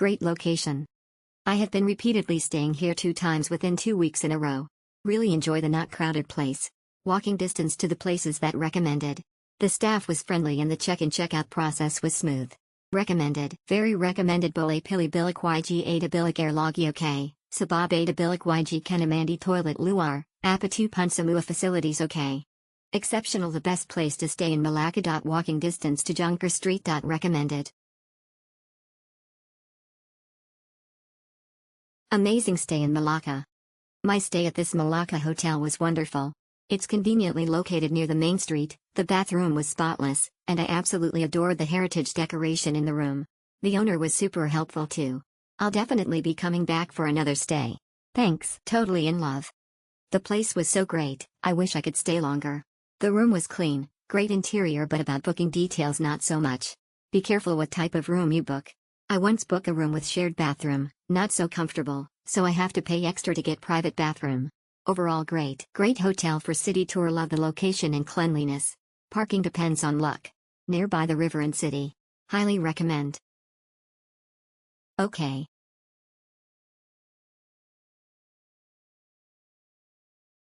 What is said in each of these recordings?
Great location. I have been repeatedly staying here 2 times within 2 weeks in a row. Really enjoy the not crowded place. Walking distance to the places that recommended. The staff was friendly and the check-in check-out process was smooth. Recommended. Very recommended. Bole pili bilik yg ada bilik airlogi ok. Sabab ada bilik yg kenamandi toilet luar. Apatu pun semua facilities ok. Exceptional. The best place to stay in Malacca. Walking distance to Junker Street. Recommended. Amazing stay in Malacca. My stay at this Malacca hotel was wonderful. It's conveniently located near the main street, the bathroom was spotless, and I absolutely adored the heritage decoration in the room. The owner was super helpful too. I'll definitely be coming back for another stay. Thanks. Totally in love. The place was so great, I wish I could stay longer. The room was clean, great interior, but about booking details not so much. Be careful what type of room you book. I once booked a room with shared bathroom, not so comfortable, so I have to pay extra to get private bathroom. Overall great. Great hotel for city tour. Love the location and cleanliness. Parking depends on luck. Nearby the river and city. Highly recommend. Okay.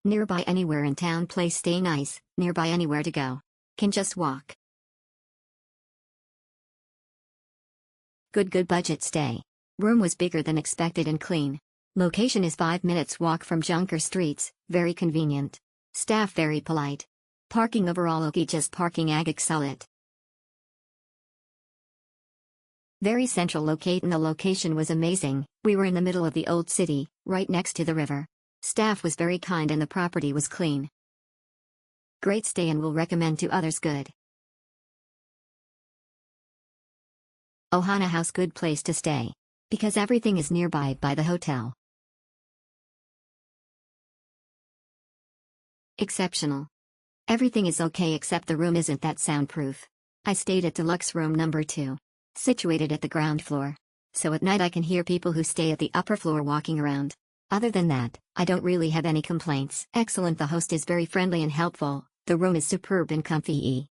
Nearby anywhere in town. Place stay nice, nearby anywhere to go. Can just walk. Good budget stay. Room was bigger than expected and clean. Location is 5 minutes walk from Junker Streets, very convenient. Staff very polite. Parking overall okay, just parking agak sulit. Very central located. The location was amazing. We were in the middle of the old city, right next to the river. Staff was very kind and the property was clean. Great stay and will recommend to others. Good. OHANA House. Good place to stay. Because everything is nearby by the hotel. Exceptional. Everything is okay except the room isn't that soundproof. I stayed at deluxe room number 2. Situated at the ground floor. So at night I can hear people who stay at the upper floor walking around. Other than that, I don't really have any complaints. Excellent. The host is very friendly and helpful. The room is superb and comfy.